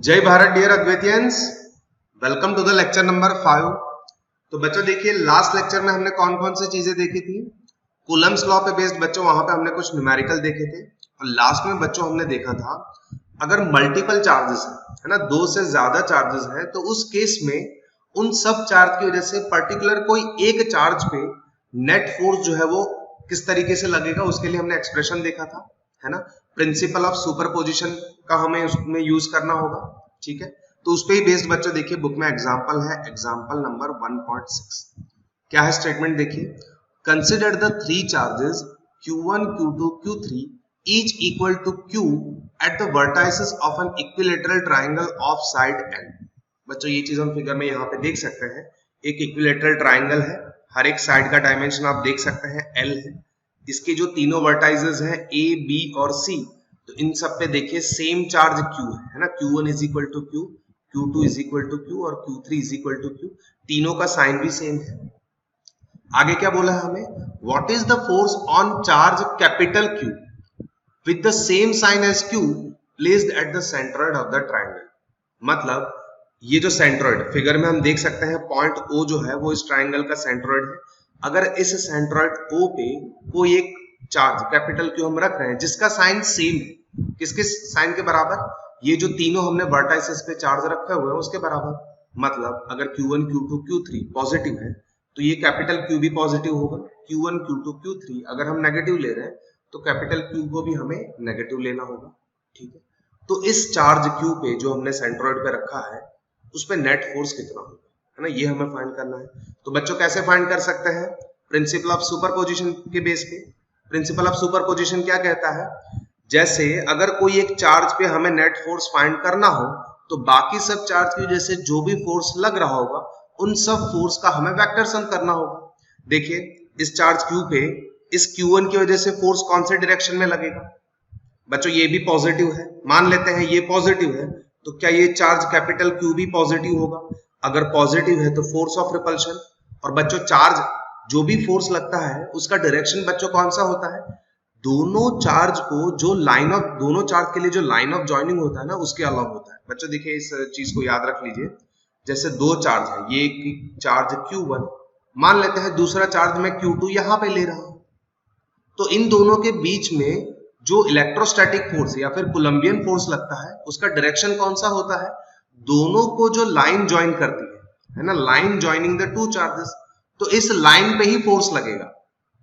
जय Bharat dear Advaitians, welcome to the lecture number 5। तो बच्चों देखिए, लास्ट लेक्चर में हमने कौन कौन सी चीजें देखी थी। कूलम्स लॉ पे बेस्ड बच्चों वहां पे हमने कुछ न्यूमेरिकल देखे थे। और लास्ट में बच्चों हमने देखा था अगर मल्टीपल चार्जेस है ना, दो से ज्यादा चार्जेस है, तो उस केस में उन सब चार्ज की वजह से पर्टिकुलर कोई एक चार्ज पे नेट फोर्स जो है वो किस तरीके से लगेगा, उसके लिए हमने एक्सप्रेशन देखा था, है ना। प्रिंसिपल ऑफ सुपरपोजिशन का हमें उसमें यूज करना होगा, ठीक है। तो उस पे ही बेस्ड बच्चों देखिए, बुक में एग्जांपल है, एग्जांपल नंबर 1.6। क्या है स्टेटमेंट देखिए, consider the three charges Q1, Q2, Q3 each equal to Q at the vertices of an equilateral triangle of side L। बच्चों ये चीज हम फिगर में यहाँ पे देख सकते हैं। एक इक्विलेटरल ट्राइंगल है, हर एक साइड का डायमेंशन आप देख सकते हैं L है। इसके जो तीनों वर्टाइजेस हैं A, B और C, तो इन सब पे देखिए सेम चार्ज Q है ना। Q1 is equal to Q, Q2 is equal to Q और Q3 is equal to Q। तीनों का साइन भी सेम है। आगे क्या बोला है हमें, what is the force on charge capital Q with the same sign as Q placed at the centroid of the triangle. मतलब ये जो सेंट्रोइड फिगर में हम देख सकते हैं, पॉइंट O जो है वो इस ट्राइंगल का सेंट्रोइड है। अगर इस सेंट्रोइड O पे कोई एक चार्ज कैपिटल Q हम रख रहे हैं जिसका साइन सेम है, किसके साइन के बराबर, ये जो तीनों हमने वर्टाइसेस पे चार्ज रखे हुए हैं उसके बराबर। मतलब अगर Q1, Q2, Q3 पॉजिटिव है तो ये कैपिटल Q भी पॉजिटिव होगा। Q1, Q2, Q3 अगर हम नेगेटिव ले रहे हैं तो कैपिटल Q को भी हमें नेगेटिव लेना होगा, ठीक है। तो इस चार्ज Q पे जो हमने सेंट्रोइड पे रखा है उस पे नेट फोर्स कितना होगा, है ना, ये हमें फाइंड करना है। तो बच्चों कैसे फाइंड कर सकते हैं, प्रिंसिपल ऑफ सुपरपोजिशन के बेस पे। प्रिंसिपल ऑफ सुपरपोजिशन क्या कहता है, जैसे अगर कोई एक चार्ज पे हमें नेट फोर्स फाइंड करना हो तो बाकी सब चार्ज की वजह से जो भी फोर्स लग रहा होगा उन सब फोर्स का हमें वेक्टर सम करना होगा। देखिए इस चार्ज Q पे इस Q1 की वजह से फोर्स कौन से डायरेक्शन में लगेगा। बच्चों ये भी पॉजिटिव है, मान लेते हैं ये पॉजिटिव है, तो क्या ये चार्ज कैपिटल Q भी पॉजिटिव होगा। अगर पॉजिटिव है तो फोर्स ऑफ रिपल्शन, और बच्चों चार्ज जो भी फोर्स लगता है उसका डायरेक्शन बच्चों कौन सा होता है, दोनों चार्ज को जो लाइन ऑफ, दोनों चार्ज के लिए जो लाइन ऑफ जॉइनिंग होता है ना उसके अलग होता है। बच्चों देखिए इस चीज को याद रख लीजिए, जैसे दो चार्ज है, ये एक चार्ज Q1, मान लेते हैं दूसरा चार्ज मैं Q2 यहां पे ले रहा हूं, तो इन दोनों के बीच में जो इलेक्ट्रोस्टैटिक फोर्स या फिर कोलंबियन फोर्स लगता है उसका डायरेक्शन कौन सा होता है, दोनों को जो लाइन ज्वाइन करती है ना, line joining the two charges, तो इस लाइन पे ही फोर्स लगेगा।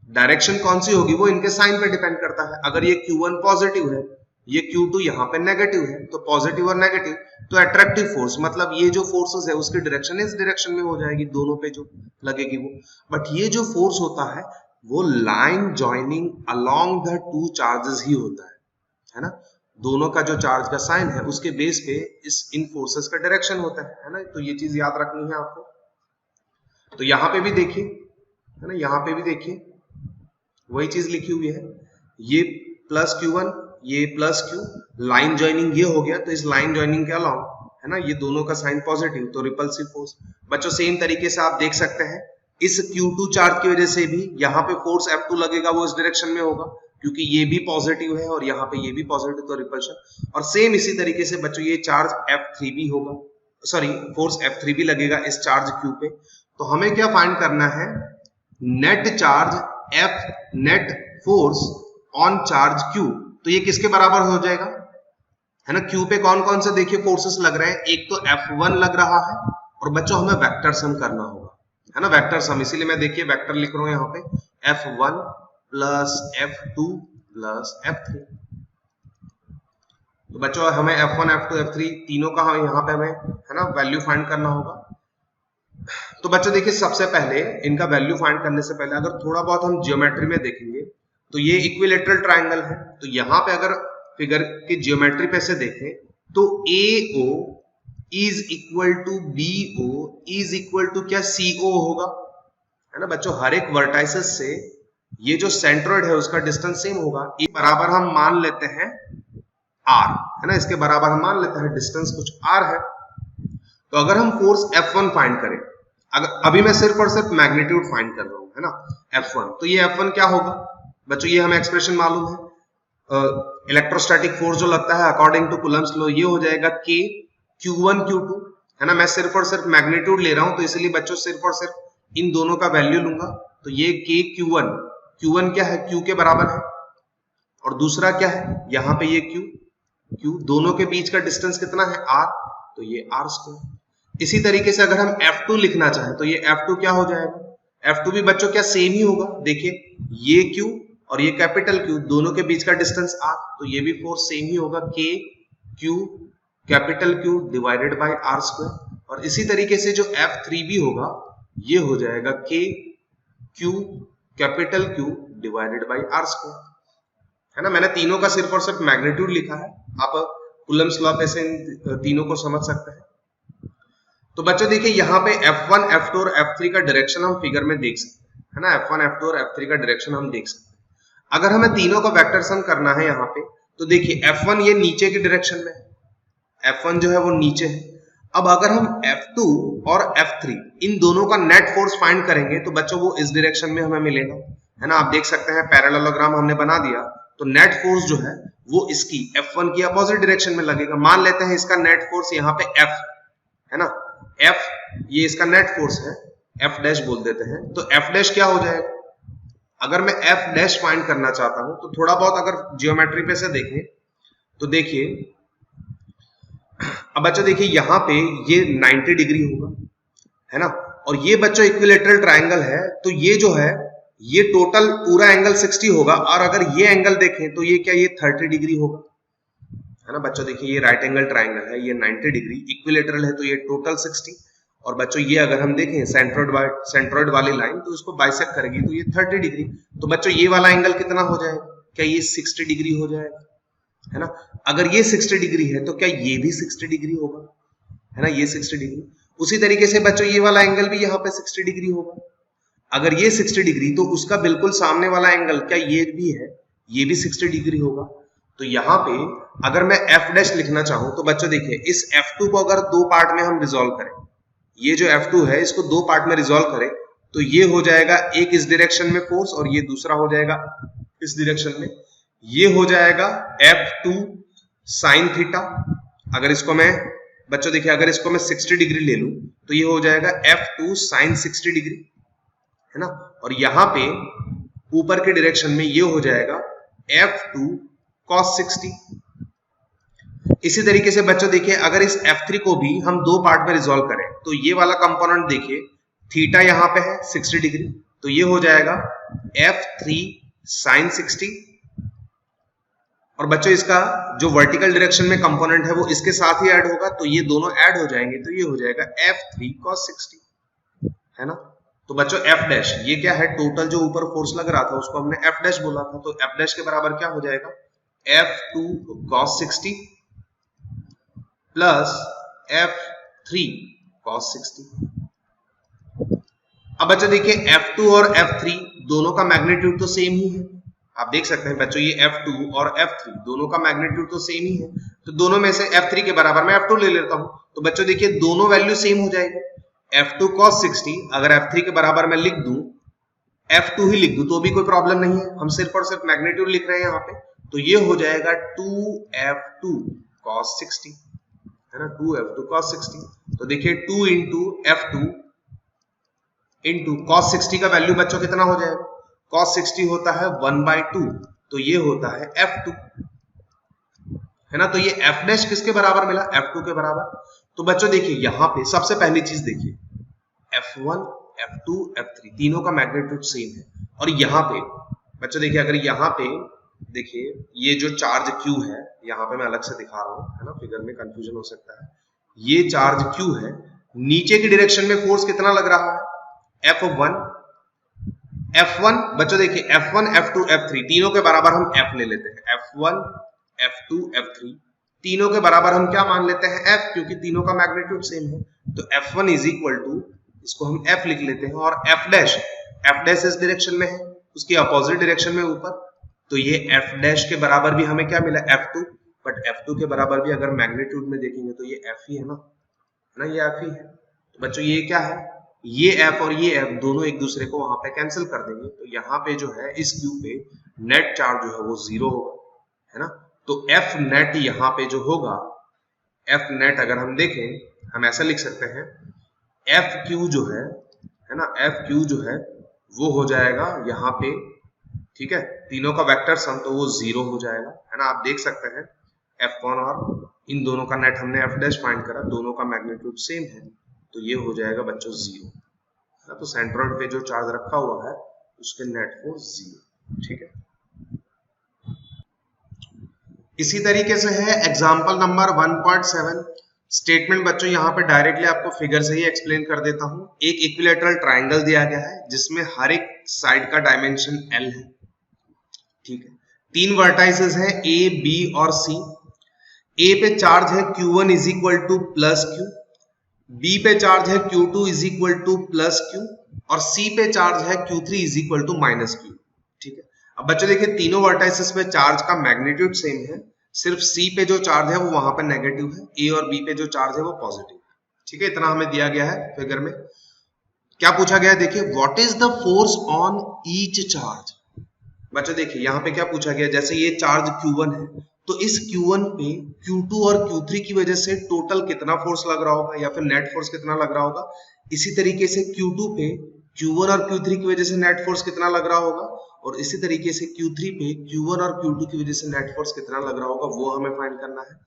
डायरेक्शन कौन सी होगी वो इनके साइन पे डिपेंड करता है। अगर ये Q1 पॉजिटिव है, ये Q2 यहाँ पे नेगेटिव है, तो पॉजिटिव और नेगेटिव, तो अट्रैक्टिव फोर्स मतलब ये जो फोर्सेस है उसकी डायरेक्शन इस डायरेक्शन में हो जाएगी, दोनों पे जो लगेगी वो। बट ये जो फोर्स होता है वो line joining along the two charges ही होता है ना। दोनों का जो चार्ज का साइन है उसके बेस पे इस इन फोर्सेस का डायरेक्शन होता है ना। तो ये चीज याद रखनी है आपको। तो यहाँ पे भी देखिए, है ना, यहाँ पे भी देखिए वही चीज लिखी हुई है, ये प्लस Q1 ये प्लस Q, लाइन ज्वाइनिंग ये हो गया, तो इस लाइन ज्वाइनिंग के अलाउंग, है ना, ये दोनों का साइन पॉजिटिव, तो रिपल्सिव फोर्स। बच्चों सेम तरीके से आप देख सकते हैं इस Q2 चार्ज की वजह से भी यहाँ पे फोर्स F2 लगेगा, वो इस डायरेक्शन में होगा क्योंकि ये भी पॉजिटिव है और यहाँ पे ये भी पॉजिटिव, तो रिपल्शन। और सेम इसी तरीके से बच्चों ये चार्ज F3 भी होगा, सॉरी फोर्स F3 भी लगेगा इस चार्ज Q पे। तो हमें क्या फाइंड करना है, net charge F net force on charge Q, तो ये किसके बराबर हो जाएगा, है ना। Q पे कौन कौन से देखिए फोर्सेस लग रहे हैं, एक तो F1 लग रहा है, और बच्चों हमें वेक्टर सम करना होगा, है ना, वेक्टर सम। इसीलिए मैं देखिए वेक्टर लिख रहा हूं यहाँ पे, F1 plus F2 plus F3। तो बच्चों हमें F1, F2, F3 तीनों का यहाँ पे हमें, है ना, वैल्यू फाइंड करना होगा। तो बच्चों देखिए सबसे पहले इनका वैल्यू फाइंड करने से पहले अगर थोड़ा बहुत हम ज्योमेट्री में देखेंगे तो ये इक्विलेटरल ट्राइंगल है, तो यहाँ पे अगर फिगर की ज्योमेट्री पे से देखें तो AO is equal to BO is equal to क्या CO होगा, है ना बच्चों। हर एक वर्टाइसेस से ये जो सेंट्रोइड है उसका डिस्टेंस सेम होगा, एक बराबर हम मान लेते हैं R, है ना, इसके बराबर हम मान लेते हैं डिस्टेंस कुछ R है। तो अगर हम फोर्स F1 फाइंड करें, अगर अभी मैं सिर्फ और सिर्फ मैग्नीट्यूड फाइंड कर रहा हूं, है ना, F1, तो ये F1 क्या होगा बच्चों, ये हमें एक्सप्रेशन मालूम है, इलेक्ट्रोस्टैटिक फोर्स जो लगता है अकॉर्डिंग टू कूलम्स लॉ ये हो जाएगा K Q1 Q2, है ना। मैं सिर्फ और सिर्फ मैग्नीट्यूड ले रहा हूं, तो इसलिए बच्चों सिर्फ और सिर्फ इन दोनों का वैल्यू लूंगा। तो ये K Q1, Q1 क्या है, Q के बराबर है, और दूसरा क्या है, यहाँ पे ये Q, दोनों के बीच का डिस्टेंस कितना है, R, तो ये R²। इसी तरीके से अगर हम F2 लिखना चाहें तो ये F2 क्या हो जाएगा, F2 भी बच्चों क्या सेम ही होगा। देखिए ये Q और ये कैपिटल Q, दोनों के बीच का डिस्टेंस R, तो ये भी फोर्स सेम ही होगा, K Q capital Q divided by R²। और इसी तरीके से जो F3 भी होगा ये हो जाएगा K Q capital Q divided by R², है ना। मैंने तीनों का सिर्फ और सिर्फ मैग्नीट्यूड लिखा है, आप कूलम्स लॉ पे से तीनों को समझ सकते हैं। तो बच्चों देखिए यहाँ पे F1, F2 और F3 का डायरेक्शन हम फिगर में देख सकते हैं, है ना। F1, F2 और F3 का डायरेक्शन हम देख सकते हैं। अगर हमें तीनों का वेक्टर सम करना है यहाँ पे, तो देखिए F1 ये नीचे की डायरेक्शन में है, F1 जो है वो नीचे है। अब अगर हम F2 और F3 इन दोनों का नेट फोर्स फाइंड करेंगे तो बच्चों वो इस डायरेक्शन में हमें मिलेगा, है ना। आप देख सकते हैं पैरेललोग्राम हमने बना दिया, तो नेट फोर्स जो है वो इसकी F1 की अपोजिट डायरेक्शन में लगेगा। मान लेते हैं इसका नेट फोर्स यहाँ पे F है ना, F ये इसका नेट फोर्स है, F डैश बोल देते हैं। तो F डैश क्या हो जाएगा, अगर मैं F डैश फाइंड करना चाहता हूं तो थोड़ा बहुत अगर जियोमेट्री पे से देखें तो देखिए, अब बच्चों देखिए यहाँ पे ये 90 डिग्री होगा, है ना। और ये बच्चों इक्विलेटरल ट्रायंगल है, तो ये जो है ये टोटल पूरा एंगल 60 होगा। और अगर ये एंगल देखें तो ये क्या, ये 30 डिग्री होगा, है ना। बच्चों देखिए ये राइट एंगल ट्रायंगल है, ये 90 डिग्री इक्विलेटरल है, तो ये टोटल 60। और बच्चों ये अगर हम देखें सेंट्रोइड वाली लाइन, तो इसको बाइसेक्ट करेगी तो ये 30 डिग्री। तो बच्चों ये वाला एंगल कितना हो जाएगा, क्या ये 60 डिग्री हो जाएगा, है ना। अगर ये 60 डिग्री है तो क्या ये भी 60 डिग्री होगा, है ना, ये 60 डिग्री। उसी तरीके से बच्चों ये वाला एंगल भी यहाँ पे 60 डिग्री होगा। अगर ये 60 डिग्री तो उसका बिल्कुल सामने वाला एंगल क्या ये भी है, ये भी 60 डिग्री होगा। तो यहाँ पे अगर मैं F डैश लिखना चाहूं तो बच्चों देखिए इस F2 को अगर दो पार्ट में हम रिजोल्व करें, ये जो F2 है इसको दो पार्ट में रिजोल्व करें, तो ये हो जाएगा एक इस डायरेक्शन में फोर्स और ये दूसरा हो जाएगा इस डायरेक्शन में, ये हो जाएगा F2 साइन थीटा। अगर इसको मैं बच्चों देखिए अगर इसको मैं 60 डिग्री ले लूं तो ये हो जाएगा F2 साइन 60 डिग्री, है ना। और यहां पे ऊपर के डायरेक्शन में ये हो जाएगा F2 cos 60। इसी तरीके से बच्चों देखिए अगर इस F3 को भी हम दो पार्ट में रिजोल्व करें तो ये वाला कंपोनेंट देखिए थीटा यहां पे है 60 डिग्री, तो ये हो जाएगा F3 sin 60। और बच्चों इसका जो वर्टिकल डायरेक्शन में कंपोनेंट है वो इसके साथ ही ऐड होगा, तो ये दोनों ऐड हो जाएंगे, तो ये हो जाएगा F3 cos 60, है ना। तो बच्चों F डैश ये क्या है, टोटल जो ऊपर फोर्स लग रहा था उसको हमने F डैश बोला था, तो F डैश के बराबर क्या हो जाएगा, F2 cos 60 plus F3 cos 60। अब बच्चों देखिए F2 और F3 दोनों का मैग्नीट्यूड तो सेम ही है, आप देख सकते हैं बच्चों ये F2 और F3 दोनों का मैग्नीट्यूड तो सेम ही है, तो दोनों में से F3 के बराबर मैं F2 ले लेता हूं। तो बच्चों देखिए दोनों वैल्यू सेम हो जाएगी, F2 cos 60 अगर F3 के बराबर मैं लिख दूं, F2 ही लिख दूं तो भी कोई प्रॉब्लम नहीं है, हम सिर्फ और सिर्फ मैग्नीट्यूड लिख रहे हैं यहाँ पे, तो ये हो जाएगा 2F2 cos 60, है ना, 2F2 cos 60। तो देखिए 2 इंटू F2 इंटू cos 60 का वैल्यू बच्चों कितना हो जाएगा, cos 60 होता है 1/2, तो ये होता है F2, है ना। तो ये F डैश किसके बराबर मिला, F2 के बराबर। तो बच्चों देखिए यहाँ पे सबसे पहली चीज देखिए F1 F2 F3 तीनों का मैग्नीट्यूड सेम है। और यहाँ पे बच्चों देखिए अगर यहाँ पे देखिए ये जो चार्ज Q है, यहाँ पे मैं अलग से दिखा रहा हूँ, है ना, फिगर में कंफ्यूजन हो सकता है, ये चार्ज Q है, नीचे की डायरेक्शन में फोर्स कितना लग रहा है, F1 बच्चों देखिए F1 F2 F3 तीनों के बराबर हम F ले लेते हैं, F1 F2 F3 तीनों के बराबर हम क्या मान लेते हैं F, क्योंकि तीनों का मैग्नीट्यूड सेम है। तो F1 इज इक्वल टू इसको हम F लिख लेते हैं, और F डैश इस डायरेक्शन में है, उसकी अपोजिट डायरेक्शन में ऊपर, तो ये F डैश के बराबर भी हमें क्या मिला F2, बट F2 के बराबर भी अगर मैग्नीट्यूड में देखेंगे तो ये F ही है ना, ये F ही है। तो बच्चों ये क्या है, ये F और ये F दोनों एक दूसरे को वहां पे कैंसिल कर देंगे, तो यहाँ पे जो है इस Q पे नेट चार्ज जो है वो 0 होगा, है ना। तो F नेट यहाँ पे जो होगा एफ नेट अगर हम देखें, हम ऐसा लिख सकते हैं एफ क्यू जो है ना, एफ क्यू जो है वो हो जाएगा यहाँ पे, ठीक है, तीनों का वेक्टर सम, तो वो 0 हो जाएगा, है ना। आप देख सकते हैं F1 और इन दोनों का नेट हमने F डैश फाइंड करा, दोनों का मैग्नीट्यूड सेम है, तो ये हो जाएगा बच्चों 0, है ना। तो सेंट्रोइड पे जो चार्ज रखा हुआ है उसके नेट फोर्स 0, ठीक है। इसी तरीके से है एग्जाम्पल नंबर 1.7। स्टेटमेंट बच्चों यहाँ पे डायरेक्टली आपको फिगर से ही एक्सप्लेन कर देता हूं। एक इक्विलैटरल ट्राइंगल दिया गया है जिसमें हर एक साइड का डायमेंशन L है, ठीक है। 3 वर्टाइसेस हैं A, B और C। A पे चार्ज है Q1 is equal to plus Q, B पे चार्ज है Q2 is equal to plus Q और C पे चार्ज है Q3 is equal to minus Q, ठीक है। अब बच्चों देखिए तीनों वर्टाइसेस पे चार्ज का मैग्नीट्यूड सेम है, सिर्फ C पे जो चार्ज है वो वहां पर नेगेटिव है, A और B पे जो चार्ज है वो पॉजिटिव है, ठीक है। इतना हमें दिया गया है फिगर में। क्या पूछा गया है देखिए, what is the force on each charge. बच्चों देखिए यहाँ पे क्या पूछा गया, जैसे ये चार्ज Q1 है तो इस Q1 पे Q2 और Q3 की वजह से टोटल कितना फोर्स लग रहा होगा या फिर नेट फोर्स कितना लग रहा होगा। इसी तरीके से Q2 पे Q1 और Q3 की वजह से नेट फोर्स कितना लग रहा होगा, और इसी तरीके से Q3 पे Q1 और Q2 की वजह से नेट फोर्स कितना लग रहा होगा, वो हमें फाइंड करना है।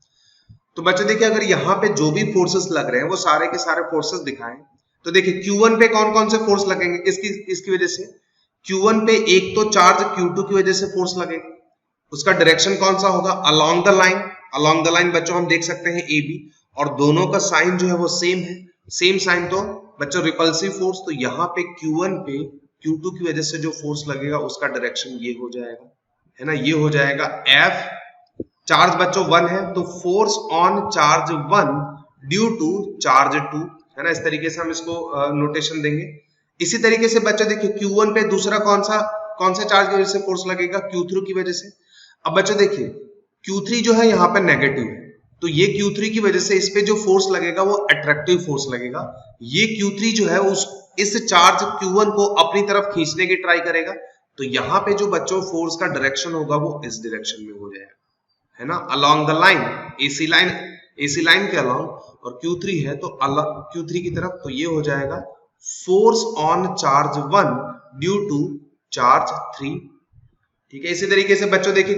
तो बच्चों देखिए अगर यहाँ पे जो भी फोर्सेस लग रहे हैं वो सारे के सारे फोर्सेस दिखाएं, तो देखिए Q1 पे कौन कौन से फोर्स लगेंगे, किसकी वजह से। Q1 पे एक तो चार्ज Q2 की वजह से फोर्स लगेगा, उसका डायरेक्शन कौन सा होगा, along the line. Along the line बच्चों हम देख सकते हैं AB, और दोनों का साइन जो है वो सेम है, सेम साइन, तो बच्चों रिपल्सिव फोर्स। तो यहाँ पे Q1 पे Q2 की वजह से जो फोर्स लगेगा उसका डायरेक्शन ये हो जाएगा, है ना, ये हो जाएगा F। चार्ज बच्चों 1 है तो force on charge 1 due to charge 2, है ना। इस तरीके से हम इसको नोटेशन देंगे। इसी तरीके से बच्चों देखिए Q1 पे दूसरा कौन सा चार्ज की वजह से फोर्स लगेगा, Q3 की वजह से। अब बच्चों देखिए Q3 जो है यहाँ पे नेगेटिव है, तो ये Q3 की वजह से इस पे जो फोर्स लगेगा वो अट्रैक्टिव फोर्स लगेगा। ये Q3 जो है इस चार्ज Q1 को अपनी तरफ खींचने की ट्राई करेगा, तो यहाँ पे जो बच्चों फोर्स का डायरेक्शन होगा वो इस डायरेक्शन में हो जाएगा, है ना, along the line, AC line के अलोंग, और Q3 है तो Q3 की तरफ, तो ये हो जाएगा force on charge 1 due to charge 3, ठीक है। इसी तरीके से बच्चों देखिए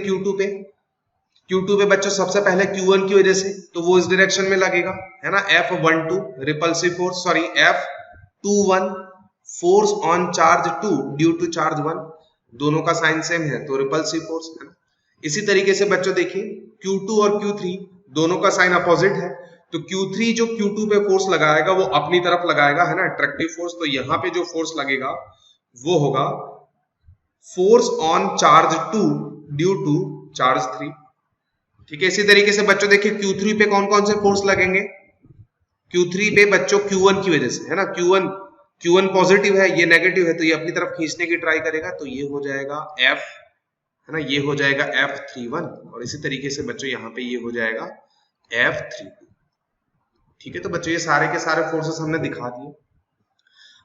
Q2 पे बच्चों सबसे पहले Q1 की वजह से, तो वो इस डायरेक्शन में लगेगा, है ना, F12 repulsive force, sorry F21 force on charge 2 due to charge 1, दोनों का साइन सेम है तो रिपल्सिव फोर्स, है ना। इसी तरीके से बच्चों देखिए Q2 और Q3 दोनों का साइन अपोजिट है, तो Q3 जो Q2 पे फोर्स लगाएगा वो अपनी तरफ लगाएगा, है ना, अट्रैक्टिव फोर्स। तो यहाँ पे जो फोर्स लगेगा वो होगा force on charge 2 due to charge 3, ठीक है। इसी तरीके से बच्चों देखिए Q3 पे कौन कौन से फोर्स लगेंगे, Q3 पे बच्चों Q1 की वजह से, है ना, Q1 पॉजिटिव है, ये नेगेटिव है, तो ये अपनी तरफ खींचने की ट्राई करेगा, तो ये हो जाएगा F, है ना, ये हो जाएगा F31, और इसी तरीके से बच्चों यहाँ पे ये हो जाएगा F32, ठीक है। तो बच्चों ये सारे के सारे फोर्सेस हमने दिखा दिए।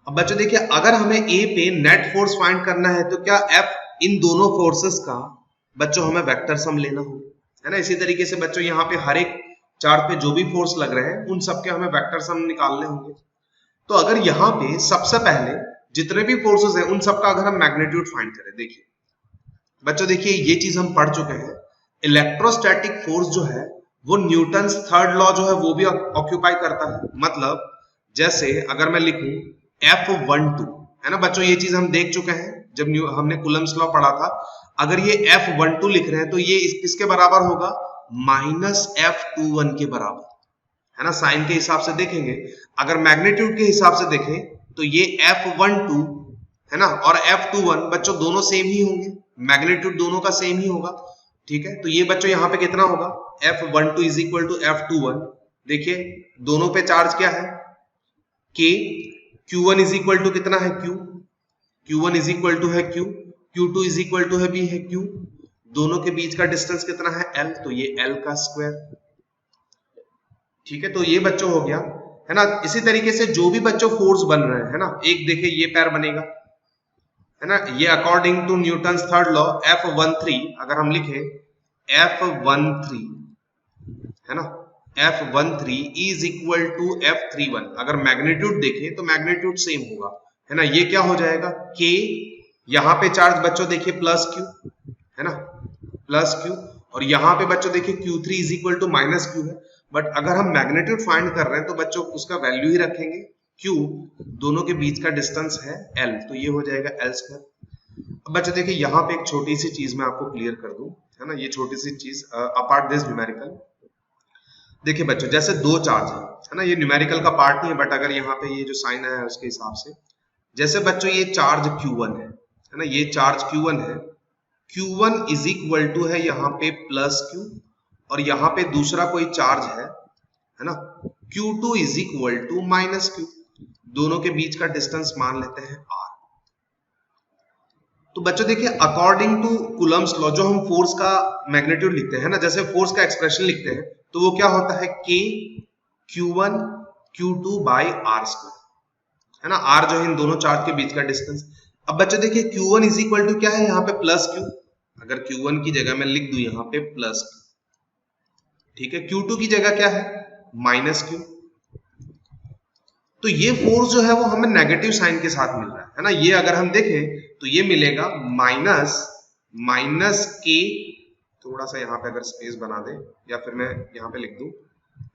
अब बच्चों देखिए अगर हमें A पे नेट फोर्स फाइंड करना है तो क्या F इन दोनों फोर्सेस का बच्चों हमें वेक्टर सम लेना होगा, है ना। इसी तरीके से बच्चों यहाँ पे हर एक चार्ट पे जो भी फोर्स लग रहे हैं उन सबके हमें वेक्टर सम निकालने होंगे। तो अगर यहाँ पे सबसे पहले जितने भी फोर्सेस हैं उन सबका अगर हम मैग्नीट्यूड फाइंड करें, देखिए बच्चों देखिए ये चीज हम पढ़ चुके हैं, इलेक्ट्रोस्टैटिक फोर्स जो है वो न्यूटन्स थर्ड लॉ जो है वो भी ऑक्यूपाई करता है। मतलब जैसे अगर मैं लिखूं F12, है ना बच्चों, ये चीज हम देख चुके हैं जब हमने कूलम्स लॉ पढ़ा था। अगर ये F12 लिख रहे हैं तो ये किसके बराबर होगा, माइनस F21 के बराबर, है ना। साइन के हिसाब से देखेंगे, अगर मैग्नीट्यूड के हिसाब से देखें तो ये F12, है ना, और F21 बच्चों दोनों सेम ही होंगे, मैग्नीट्यूड दोनों का सेम ही होगा, ठीक है। तो ये बच्चों यहाँ पे कितना होगा, F12 is equal to F21, देखिए दोनों पे चार्ज क्या है K, Q1 is equal to कितना है Q, Q1 is equal to है Q, Q2 is equal to है भी है Q, दोनों के बीच का डिस्टेंस कितना है L, तो ये L का स्क्वायर, ठीक है। तो ये बच्चों हो गया, है ना। इसी तरीके से जो भी बच्चों फोर्स बन रहे हैं, है ना, एक देखिए ये पैर बनेगा, है ना, ये according to Newton's third law F13, अगर हम लिखे F13, है ना, F13 is equal to F31, अगर मैग्नीट्यूड देखें तो मैग्नीट्यूड सेम होगा, है ना। ये क्या हो जाएगा K, यहां पे चार्ज बच्चों देखिए प्लस Q, है ना, प्लस Q, और यहां पे बच्चों देखिए Q3 is equal to minus Q है। बट अगर हम मैग्नीट्यूड फाइंड कर रहे हैं तो बच्चों उसका वैल्यू ही रखेंगे Q, दोनों के बीच का डिस्टेंस है L, तो ये हो जाएगा L²। अब बच्चों देखिए यहाँ पे एक छोटी सी चीज मैं आपको क्लियर कर दूं, है ना, ये छोटी सी चीज अपार्ट दिस न्यूमेरिकल। देखिए बच्चों जैसे दो चार्ज है ना, ये न्यूमेरिकल का पार्ट नहीं है, बट अगर यहाँ पे ये जो साइन है उसके हिसाब से, जैसे बच्चों ये चार्ज Q1 है ना, ये चार्ज Q1 है, Q1 इज इक्वल टू है यहाँ पे प्लस Q, और यहाँ पे दूसरा कोई चार्ज है ना, Q2 is equal to minus Q, दोनों के बीच का डिस्टेंस मान लेते हैं R। तो बच्चों देखिए अकॉर्डिंग टू कूलम्स लॉ, जो हम फोर्स का मैग्नीट्यूड लिखते हैं ना, जैसे फोर्स का एक्सप्रेशन लिखते हैं तो वो क्या होता है K Q1 Q2 by R², है ना, R जो है इन दोनों चार्ज के बीच का डिस्टेंस। अब बच्चों देखिए Q1 इज इक्वल टू क्या है यहाँ पे प्लस Q, अगर Q1 की जगह मैं लिख दूं यहाँ पे प्लस Q, ठीक है, Q2 की जगह क्या है माइनस Q। तो ये फोर्स जो है वो हमें नेगेटिव साइन के साथ मिल रहा है ना, ये अगर हम देखें तो ये मिलेगा माइनस K, थोड़ा सा यहाँ पे अगर स्पेस बना दे या फिर मैं यहाँ पे लिख दूं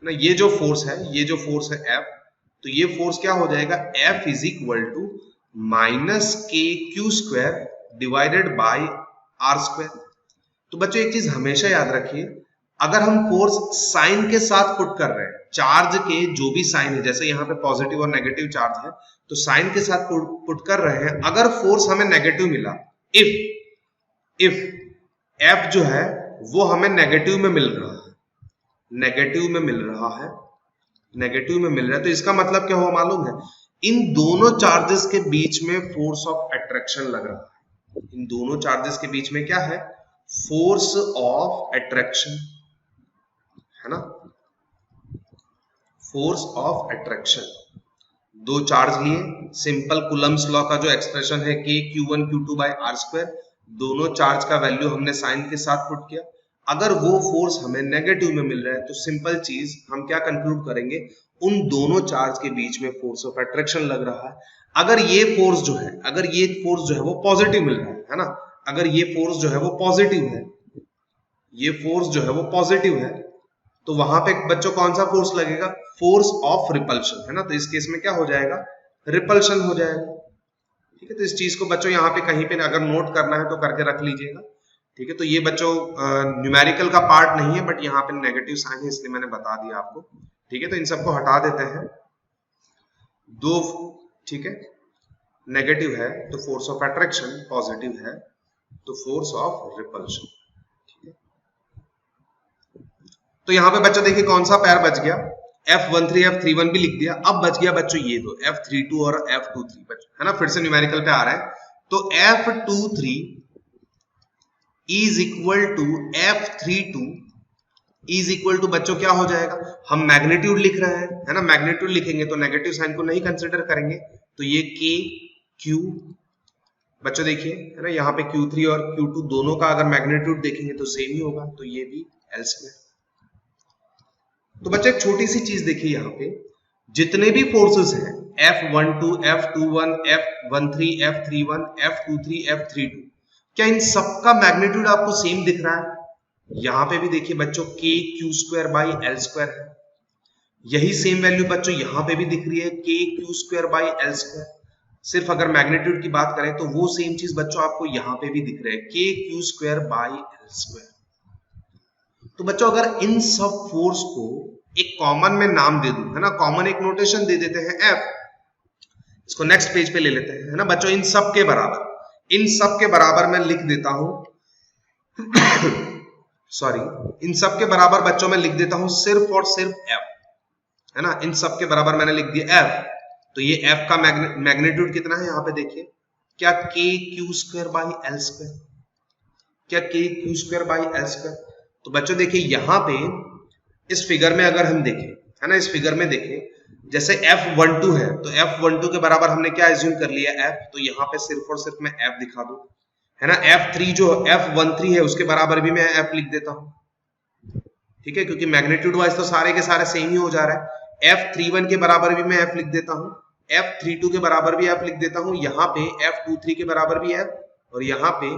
ना, ये जो फोर्स है, ये जो फोर्स है F, तो ये फोर्स क्या हो जाएगा F is equal to minus KQ² divided by R²। तो बच्चों एक चीज हमेशा याद रखिए, अगर हम फोर्स साइन के साथ पुट कर रहे हैं, चार्ज के जो भी साइन है, जैसे यहाँ पे पॉजिटिव और नेगेटिव चार्ज है, तो साइन के साथ पुट कर रहे हैं, अगर फोर्स हमें नेगेटिव मिला, इफ F जो है वो हमें नेगेटिव में मिल रहा है, नेगेटिव में मिल रहा है, तो इसका मतलब क्या हुआ मालूम है, इन दोनों चार्जेस के बीच में फोर्स ऑफ अट्रैक्शन लग रहा है, इन दोनों चार्जेस के बीच में क्या है, फोर्स ऑफ अट्रैक्शन, है ना, फोर्स ऑफ अट्रैक्शन। दो चार्ज लिए, सिंपल कूलम्स लॉ का जो एक्सप्रेशन है K Q1 Q2 by R², दोनों चार्ज का वैल्यू हमने साइन के साथ पुट किया, अगर वो फोर्स हमें नेगेटिव में मिल रहा है तो सिंपल चीज हम क्या कंक्लूड करेंगे, उन दोनों चार्ज के बीच में फोर्स ऑफ अट्रैक्शन लग रहा है। अगर ये फोर्स जो है वो पॉजिटिव मिल रहा है ना, अगर ये फोर्स जो है वो पॉजिटिव है, ये फोर्स जो है वो पॉजिटिव है, तो वहां पे बच्चों कौन सा फोर्स लगेगा, फोर्स ऑफ रिपल्शन, है ना, तो इस केस में क्या हो जाएगा, रिपल्शन हो जाएगा। ठीक है, तो इस चीज को बच्चों यहाँ पे कहीं पे अगर नोट करना है तो करके रख लीजिएगा। ठीक है, तो ये बच्चों न्यूमेरिकल का पार्ट नहीं है, बट यहाँ पे नेगेटिव साइन है इसलिए मैंने बता दिया आपको। ठीक है, तो इन सबको हटा देते हैं, दो, ठीक है, नेगेटिव है तो फोर्स ऑफ अट्रैक्शन, पॉजिटिव है तो फोर्स ऑफ रिपल्शन। तो यहाँ पे बच्चों देखिए कौन सा पैर बच गया, F13 F31 भी लिख दिया, अब बच गया बच्चों ये दो F32 और F23 बच्चों, है ना, फिर से न्यूमेरिकल पे आ रहा है, तो F23 is equal to F32 is equal to बच्चों क्या हो जाएगा, हम मैग्नीट्यूड लिख रहे हैं, है ना, मैग्नीट्यूड लिखेंगे तो नेगेटिव साइन को नहीं कंसिडर करेंगे, तो ये K Q बच्चों देखिए, है ना, यहाँ पे Q3 और Q2 दोनों का अगर मैग्नीट्यूड देखेंगे तो सेम ही होगा, तो ये भी L²। तो बच्चे एक छोटी सी चीज देखिए, यहाँ पे जितने भी फोर्सेस हैं F12 F21 F13 F31 F23 F32, क्या इन सबका मैग्नीट्यूड आपको सेम दिख रहा है? यहाँ पे भी देखिए बच्चों K Q² बाई L² है, यही सेम वैल्यू बच्चों यहाँ पे भी दिख रही है K Q² बाई L²। सिर्फ अगर मैग्नीट्यूड की बात करें तो वो सेम चीज बच्चों आपको यहाँ पे भी दिख रहा है K Q² बाई L²। तो बच्चों अगर इन सब फोर्स को एक कॉमन में नाम दे दूं, है ना, कॉमन एक नोटेशन दे देते हैं F, इसको नेक्स्ट पेज पे ले लेते हैं, है ना बच्चों, इन सब के बराबर मैं लिख देता हूं सॉरी, इन सब के बराबर बच्चों मैं लिख देता हूं सिर्फ और सिर्फ F, है ना, इन सब के बराबर मैंने लिख दिया F। तो ये F का मैग्नीट्यूड कितना है, यहाँ पे देखिए, क्या K Q² बाई L², क्या K Q² बाई L²। तो बच्चों देखिए यहाँ पे इस फिगर में अगर हम देखें, है ना, इस फिगर में देखें, जैसे F12 है तो F12 के बराबर हमने क्या एज्यूम कर लिया F, तो यहाँ पे सिर्फ और सिर्फ मैं F दिखा दूं, है ना, F13 जो F13 है उसके बराबर भी मैं F लिख देता हूं। ठीक है, क्योंकि मैग्नीट्यूड वाइज तो सारे के सारे सेम ही हो जा रहा है। F31 के बराबर भी मैं F लिख देता हूं, F32 के बराबर भी F लिख देता हूं, यहाँ पे F23 के बराबर भी F, और यहाँ पे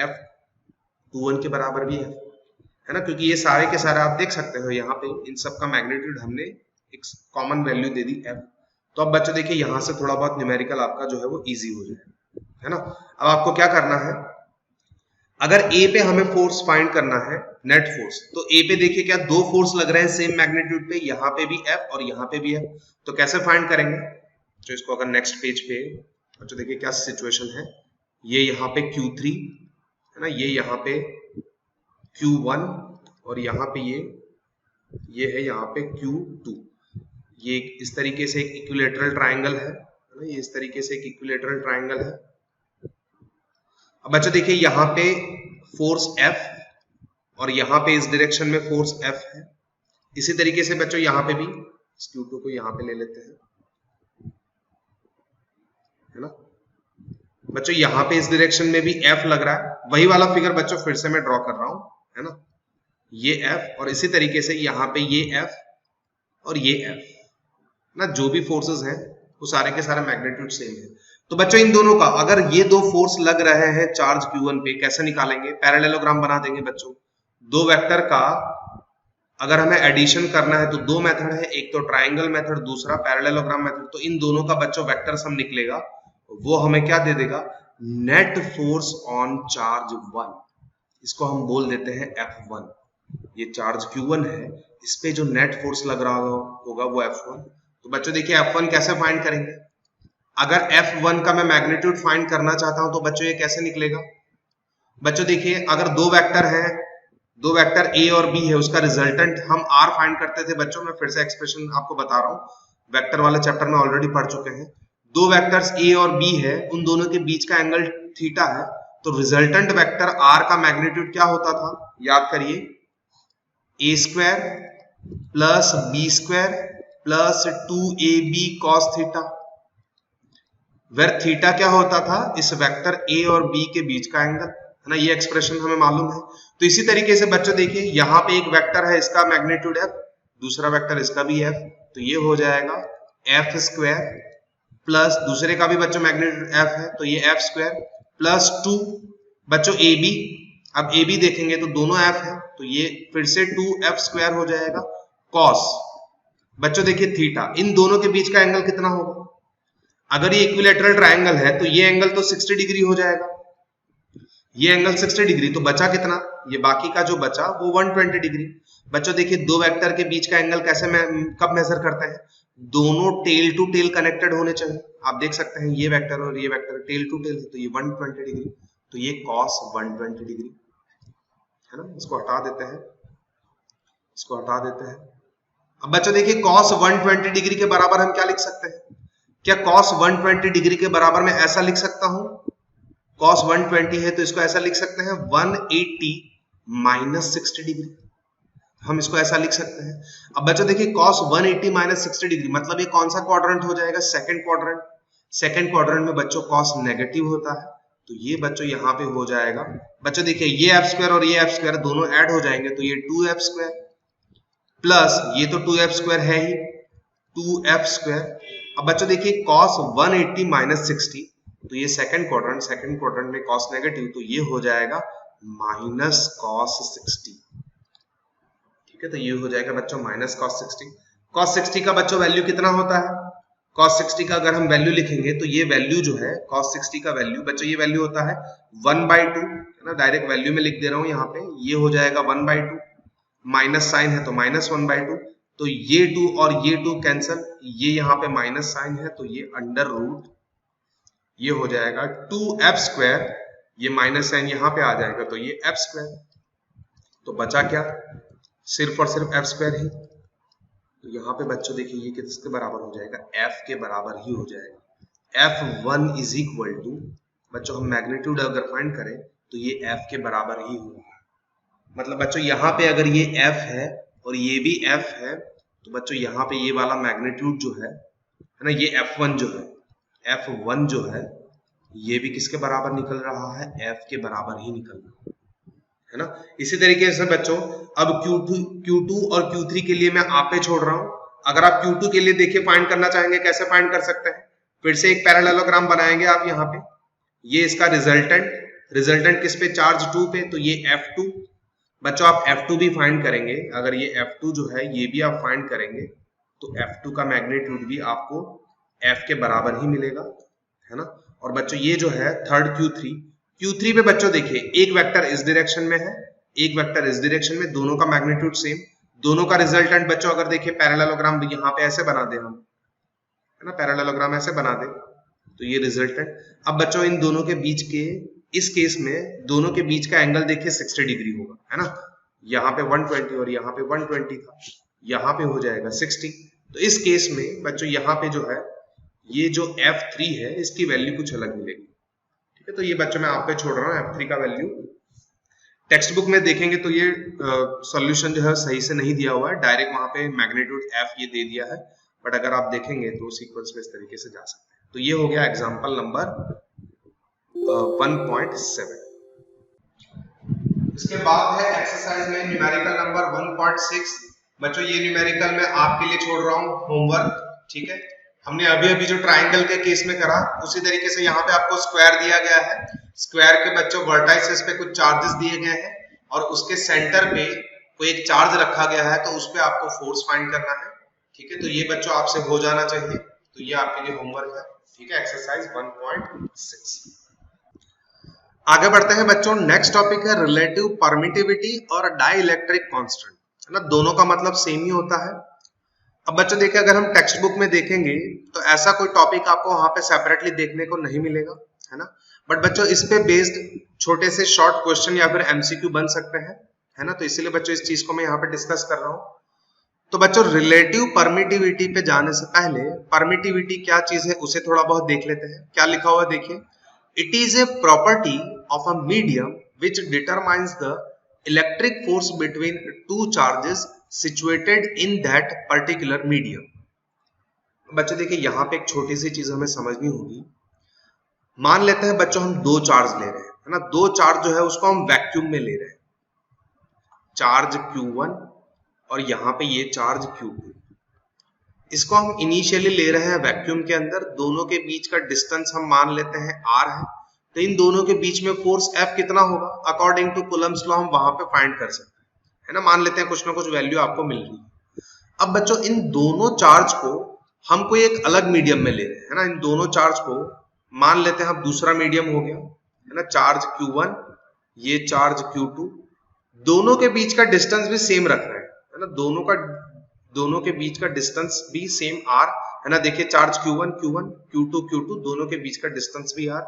F21 के बराबर भी F, है ना, क्योंकि ये सारे के सारे आप देख सकते हो यहाँ पे इन सब का मैग्नीट्यूड हमने एक कॉमन वैल्यू दे दी F। तो अब बच्चों देखिए यहाँ से थोड़ा बहुत न्यूमेरिकल आपका जो है वो इजी हो जाए, है ना। अब आपको क्या करना है, अगर A पे हमें फोर्स फाइंड करना है, नेट फोर्स, तो A पे देखिए क्या दो फोर्स लग रहे हैं सेम मैग्नीट्यूड पे, यहाँ पे भी F और यहाँ पे भी F, तो कैसे फाइंड करेंगे। तो इसको अगर नेक्स्ट पेज पे, तो देखिए क्या सिचुएशन है, ये यहाँ पे Q3 है ना, ये यहाँ पे Q1 और यहाँ पे ये है यहाँ पे Q2। ये इस तरीके से एक इक्विलेटरल ट्राइंगल है ना, ये इस तरीके से एक इक्विलेटरल ट्राइंगल है। अब बच्चों देखिए यहाँ पे फोर्स F और यहाँ पे इस डायरेक्शन में फोर्स F है। इसी तरीके से बच्चों यहाँ पे भी इस Q2 को यहाँ पे ले लेते हैं, है ना। बच्चों यहाँ पे इस डायरेक्शन में भी F लग रहा है, वही वाला फिगर बच्चों फिर से मैं ड्रॉ कर रहा हूं, है ना, ये F और इसी तरीके से यहाँ पे ये F और ये F ना, जो भी फोर्सेस हैं वो सारे के सारे मैग्नीट्यूड सेम है। तो बच्चों इन दोनों का अगर ये दो फोर्स लग रहे हैं चार्ज Q1 पे, कैसे निकालेंगे, पैरेललोग्राम बना देंगे बच्चों। दो वेक्टर का अगर हमें एडिशन करना है तो दो मेथड है, एक तो ट्राइंगल मेथड, दूसरा पैरेललोग्राम मेथड। तो इन दोनों का बच्चों वेक्टर सम निकलेगा, वो हमें क्या दे देगा, नेट फोर्स ऑन चार्ज 1, इसको हम बोल देते हैं F1। ये चार्ज Q1 है, इस पे जो नेट फोर्स लग रहा होगा वो F1। तो बच्चों देखिए F1 कैसे फाइंड करेंगे, अगर F1 का मैं मैग्नीट्यूड फाइंड करना चाहता हूं तो बच्चों ये कैसे निकलेगा। बच्चों देखिए अगर दो वेक्टर हैं, दो वेक्टर A और B है, उसका रिजल्टेंट हम R फाइंड करते थे बच्चों। मैं फिर से एक्सप्रेशन आपको बता रहा हूं, वेक्टर वाले चैप्टर में ऑलरेडी पढ़ चुके हैं। दो वेक्टर्स A और B है, उन दोनों के बीच का एंगल थीटा है, तो रिजल्टेंट वेक्टर R का मैग्नीट्यूड क्या होता था, याद करिए, A square plus B square plus 2AB cos theta, where theta क्या होता था, इस वेक्टर A और B के बीच का एंगल, है ना, ये एक्सप्रेशन हमें मालूम है। तो इसी तरीके से बच्चों देखिए यहाँ पे एक वेक्टर है, इसका मैग्नीट्यूड F, दूसरा वेक्टर इसका भी F, तो ये हो जाएगा F स्क्वायर प्लस दूसरे का भी बच्चों मैग्नीट्यूड F है, तो ये F स्क्वायर प्लस 2 बच्चों AB, अब AB देखेंगे तो दोनों F है, तो ये फिर से 2F स्क्वायर हो जाएगा cos, बच्चों देखिए थीटा, इन दोनों के बीच का एंगल कितना होगा, अगर ये इक्विलेटरल ट्रायंगल है तो ये एंगल तो 60 डिग्री हो जाएगा, ये एंगल 60 डिग्री, तो बचा कितना, ये बाकी का जो बचा वो 120 डिग्री। बच्चों देखिए दो वेक्टर के बीच का एंगल कैसे कब मेजर करते हैं, दोनों टेल टू टेल कनेक्टेड होने चाहिए। आप देख सकते हैं ये वेक्टर और ये वेक्टर टेल टू टेल है, तो ये 120 डिग्री, तो ये cos 120 डिग्री, है ना। इसको हटा देते हैं, इसको हटा देते हैं। अब बच्चों देखिए cos 120 डिग्री के बराबर हम क्या लिख सकते हैं, क्या cos 120 डिग्री के बराबर मैं ऐसा लिख सकता हूं, cos 120 है तो इसको ऐसा लिख सकते हैं 180 माइनस 60 डिग्री, हम इसको ऐसा लिख सकते हैं। अब बच्चों देखिए cos 180 माइनस 60 डिग्री मतलब ये कौन सा क्वाड्रेंट हो जाएगा, सेकंड क्वाड्रेंट। सेकंड क्वाड्रेंट में बच्चों cos नेगेटिव होता है, तो ये बच्चों यहाँ पे हो जाएगा, बच्चों देखिए ये f स्क्वायर और ये f स्क्वायर दोनों ऐड हो जाएंगे, तो ये 2f स्क्वायर प्लस ये तो 2f स्क्वायर है ही, 2f स्क्वायर। अब बच्चों देखिए cos 180 माइनस 60, तो ये सेकंड क्वाड्रेंट में cos नेगेटिव, तो ये हो जाएगा माइनस cos 60, ठीक है, तो ये हो जाएगा बच्चों माइनस cos 60। cos 60 का बच्चों वैल्यू कितना होता है, cos 60 का अगर हम वैल्यू लिखेंगे तो ये वैल्यू जो है cos 60 का वैल्यू बच्चों ये वैल्यू होता है 1/2, है ना, डायरेक्ट वैल्यू में लिख दे रहा हूं यहाँ पे, ये हो जाएगा 1/2, माइनस साइन है तो माइनस 1/2, तो ये 2 और ये 2 कैंसल, ये यहाँ पे माइनस साइन है तो ये अंडर रूट, ये हो जाएगा 2f स्क्वायर, ये माइनस साइन यहाँ पे आ जाएगा तो ये f स्क्वायर, तो बचा क्या, सिर्फ और सिर्फ f स्क्वायर ही। तो यहाँ पे बच्चों देखिए ये किसके बराबर हो जाएगा, f के बराबर ही हो जाएगा। F1 इज इक्वल टू, बच्चों हम मैग्नीट्यूड अगर फाइंड करें तो ये f के बराबर ही होगा, मतलब बच्चों यहाँ पे अगर ये f है और ये भी f है, तो बच्चों यहाँ पे ये वाला मैग्नीट्यूड जो है ना, ये F1 जो है, F1 जो है ये भी किसके बराबर निकल रहा है, f के बराबर ही निकल रहा है ना। इसी तरीके से बच्चों अब Q2 और Q3 के लिए मैं आप पे छोड़ रहा हूं। अगर आप Q2 के लिए देखिए फाइंड करना चाहेंगे, कैसे फाइंड कर सकते हैं, फिर से एक पैरेललोग्राम बनाएंगे आप यहाँ पे। ये इसका रिजल्टेंट किस पे, चार्ज 2 पे, तो ये F2। बच्चों आप F2 भी फाइंड करेंगे, अगर ये F2 जो है ये भी आप फाइंड करेंगे तो F2 का मैग्नीट्यूड भी आपको F के बराबर ही मिलेगा, है ना। और बच्चों ये जो है थर्ड Q3 पे बच्चों देखिए एक वेक्टर इस डायरेक्शन में है, एक वेक्टर इस डायरेक्शन में, दोनों का मैग्नीट्यूड सेम, दोनों का रिजल्टेंट बच्चों अगर देखिए पैरेललोग्राम यहाँ पे ऐसे बना दे हम, है ना, पैरेललोग्राम ऐसे बना दे तो ये रिजल्टेंट। अब बच्चों इन दोनों के बीच के, इस केस में दोनों के बीच का एंगल देखिए 60 डिग्री होगा, है ना। यहाँ पे 120 और यहाँ पे 120 था, यहाँ पे हो जाएगा 60। तो इस केस में बच्चों यहाँ पे जो है ये जो F3 है इसकी वैल्यू कुछ अलग मिलेगी, ठीक है। तो ये बच्चों मैं आप पे छोड़ रहा हूँ, F3 का वैल्यू टेक्स्ट बुक में देखेंगे तो ये सॉल्यूशन जो है सही से नहीं दिया हुआ है, डायरेक्ट वहां पे मैग्नीट्यूड F ये दे दिया है, बट अगर आप देखेंगे तो सीक्वेंस में इस तरीके से जा सकते हैं। तो ये हो गया एग्जांपल नंबर 1.7। इसके बाद है एक्सरसाइज में न्यूमेरिकल नंबर 1.6। बच्चों ये न्यूमेरिकल मैं आपके लिए छोड़ रहा हूँ होमवर्क, ठीक है। हमने अभी जो ट्राइंगल के केस में करा उसी तरीके से यहाँ पे आपको स्क्वायर दिया गया है, स्क्वायर के बच्चों वर्टाइसेस पे कुछ चार्जेस दिए गए हैं और उसके सेंटर पे कोई एक चार्ज रखा गया है, तो उस पे आपको फोर्स फाइंड करना है, ठीक है। तो ये बच्चों आपसे हो जाना चाहिए, तो ये आपके लिए होमवर्क है, ठीक है, एक्सरसाइज 1.6। आगे बढ़ते हैं बच्चों, नेक्स्ट टॉपिक है रिलेटिव परमिटिविटी और डाइइलेक्ट्रिक कांस्टेंट, है ना, दोनों का मतलब सेम ही होता है। अब बच्चों देखिए अगर हम टेक्स्ट बुक में देखेंगे तो ऐसा कोई टॉपिक आपको वहां पे सेपरेटली देखने को नहीं मिलेगा, है ना। बट बच्चों इस पे बेस्ड छोटे से शॉर्ट क्वेश्चन या फिर एमसीक्यू बन सकते हैं, है ना। तो इसीलिए बच्चों इस चीज को मैं यहाँ पे डिस्कस कर रहा हूँ। तो बच्चों रिलेटिव परमिटिविटी पे जाने से पहले परमिटिविटी क्या चीज है उसे थोड़ा बहुत देख लेते हैं। क्या लिखा हुआ देखिए, it is a property of a medium which determines the electric force between two charges situated in that particular medium। बच्चों देखिए यहाँ पे एक छोटी सी चीज हमें समझनी होगी। मान लेते हैं बच्चों हम दो चार्ज ले रहे हैं, है ना, दो चार्ज जो है उसको हम वैक्यूम में ले रहे हैं, चार्ज Q1 और यहाँ पे ये चार्ज Q2। इसको हम इनिशियली ले रहे हैं वैक्यूम के अंदर, दोनों के बीच का डिस्टेंस हम मान लेते हैं R है, तो इन दोनों के बीच में फोर्स F कितना होगा अकॉर्डिंग टू कूलम्स लॉ हम वहां पे फाइंड कर सकते हैं, है ना। मान लेते हैं कुछ ना कुछ वैल्यू आपको मिल रही है। अब बच्चों इन दोनों चार्ज को हम कोई एक अलग मीडियम में ले रहे हैं, है ना, इन दोनों चार्ज को मान लेते हैं हम दूसरा मीडियम हो गया, है ना, चार्ज Q1 ये चार्ज Q2, दोनों के बीच का डिस्टेंस भी सेम रख रहे हैं, है ना, दोनों के बीच का डिस्टेंस भी सेम R, है ना। देखिए चार्ज Q1 Q2 दोनों के बीच का डिस्टेंस भी R।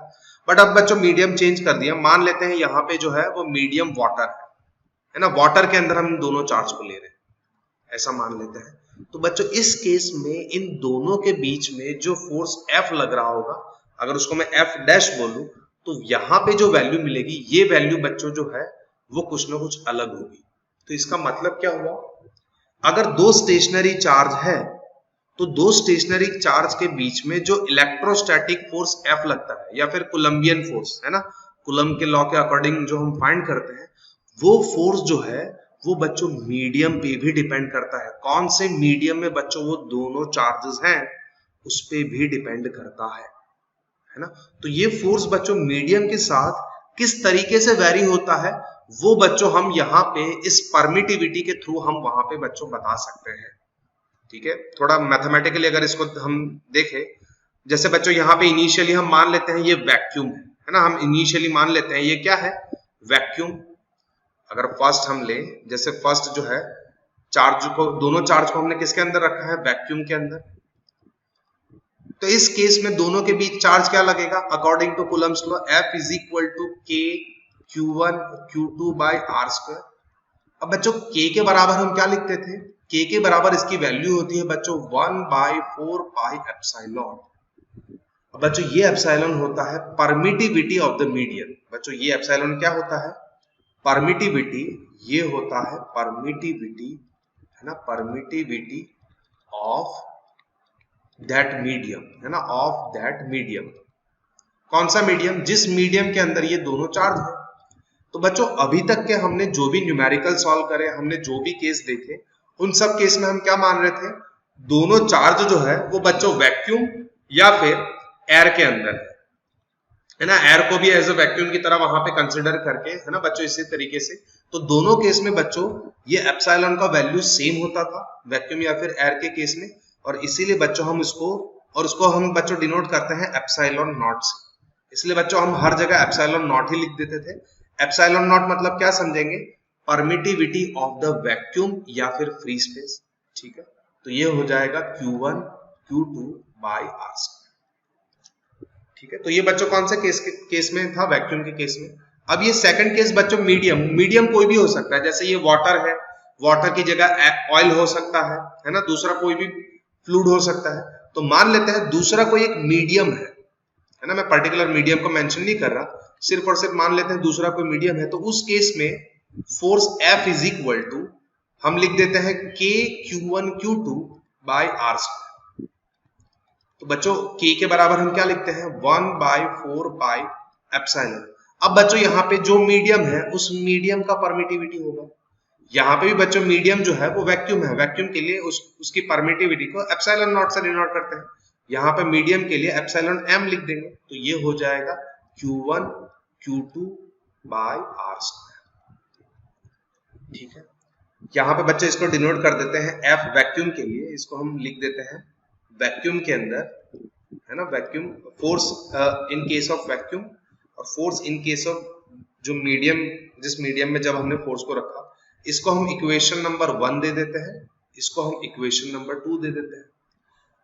बट अब बच्चों मीडियम चेंज कर दिया, मान लेते हैं यहाँ पे जो है वो मीडियम वाटर है ना, वाटर के अंदर हम दोनों चार्ज को ले रहे हैं, ऐसा मान लेते हैं। तो बच्चों इस केस में इन दोनों के बीच में जो फोर्स F लग रहा होगा, अगर उसको मैं F डैश बोलूं तो यहाँ पे जो वैल्यू मिलेगी ये वैल्यू बच्चों जो है वो कुछ ना कुछ अलग होगी। तो इसका मतलब क्या हुआ, अगर दो स्टेशनरी चार्ज है तो दो स्टेशनरी चार्ज के बीच में जो इलेक्ट्रोस्टैटिक फोर्स F लगता है या फिर कोलम्बियन फोर्स, है ना, कूलम्ब के लॉ के अकॉर्डिंग जो हम फाइंड करते हैं, वो फोर्स जो है वो बच्चों मीडियम पे भी डिपेंड करता है। कौन से मीडियम में बच्चों वो दोनों चार्जेस हैं उस पे भी डिपेंड करता है ना। तो ये फोर्स बच्चों मीडियम के साथ किस तरीके से वेरी होता है वो बच्चों हम यहाँ पे इस परमिटिविटी के थ्रू हम वहां पे बच्चों बता सकते हैं, ठीक है। थोड़ा मैथमेटिकली अगर इसको हम देखें, जैसे बच्चों यहाँ पे इनिशियली हम मान लेते हैं ये वैक्यूम है ना, हम इनिशियली मान लेते हैं ये क्या है वैक्यूम। अगर फर्स्ट हम ले, जैसे फर्स्ट जो है चार्ज को, दोनों चार्ज को हमने किसके अंदर रखा है वैक्यूम के अंदर, तो इस केस में दोनों के बीच चार्ज क्या लगेगा according to Coulomb's law, F is equal to K Q1 Q2 by R square. अब बच्चों K के बराबर हम क्या लिखते थे, K के बराबर इसकी वैल्यू होती है बच्चों 1/4 पाई एप्सिलॉन। अब बच्चों ये एप्सिलॉन होता है परमिटिविटी ऑफ द मीडियम। बच्चों ये एप्सिलॉन क्या होता है परमिटिविटी, ये होता है परमिटिविटी, है ना, परमिटिविटी ऑफ दैट मीडियम, है ना, ऑफ दैट मीडियम। कौन सा मीडियम, जिस मीडियम के अंदर ये दोनों चार्ज है। तो बच्चों अभी तक के हमने जो भी न्यूमेरिकल सॉल्व करे, हमने जो भी केस देखे, उन सब केस में हम क्या मान रहे थे, दोनों चार्ज जो है वो बच्चों वैक्यूम या फिर एयर के अंदर है ना, एयर को भी एज अ वैक्यूम की तरह वहां पे कंसिडर करके, है ना बच्चों, इसी तरीके से। तो दोनों केस में बच्चों ये एप्सिलॉन का वैल्यू सेम होता था, वैक्यूम या फिर एयर के केस में, और इसीलिए बच्चों हम इसको हम बच्चों डिनोट करते हैं एप्सिलॉन नॉट से। इसलिए बच्चों हम हर जगह एप्सिलॉन नॉट ही लिख देते थे। एप्सिलॉन नॉट मतलब क्या समझेंगे, परमिटिविटी ऑफ द वैक्यूम या फिर फ्री स्पेस, ठीक है। तो ये हो जाएगा Q1 Q2 बाई R², ठीक है। तो ये बच्चों कौन से केस में था, वैक्यूम के केस में। अब ये सेकंड केस बच्चों मीडियम कोई भी हो सकता है, जैसे ये वाटर है, वाटर की जगह ऑयल हो सकता है ना, दूसरा कोई भी फ्लूइड हो सकता है। तो मान लेते हैं दूसरा कोई एक मीडियम है ना, मैं पर्टिकुलर मीडियम को मेंशन नहीं कर रहा, सिर्फ और सिर्फ मान लेते हैं दूसरा कोई मीडियम है। तो उस केस में force F is equal to हम लिख देते हैं K Q1 Q2 by R²। तो बच्चों K के बराबर हम क्या लिखते हैं, 1/4 पाई एप्सिलॉन। अब बच्चों यहाँ पे जो मीडियम है उस मीडियम का परमिटिविटी होगा, यहाँ पे भी बच्चों मीडियम जो है वो वैक्यूम है, वैक्यूम के लिए उसकी परमिटिविटी को एप्सिलॉन नॉट से डिनोट करते हैं। यहाँ पे मीडियम के लिए एप्सिलॉन m लिख देंगे, तो ये हो जाएगा Q1 Q2 बाई R², ठीक है। यहाँ पे बच्चे इसको डिनोट कर देते हैं F वैक्यूम के लिए, इसको हम लिख देते हैं वैक्यूम के अंदर, है ना, vacuum force in case of vacuum, और फोर्स इन केस ऑफ जो मीडियम, जिस मीडियम में जब हमने फोर्स को रखा, इसको हम इक्वेशन नंबर 1 दे देते हैं, इसको हम इक्वेशन नंबर 2 दे देते हैं।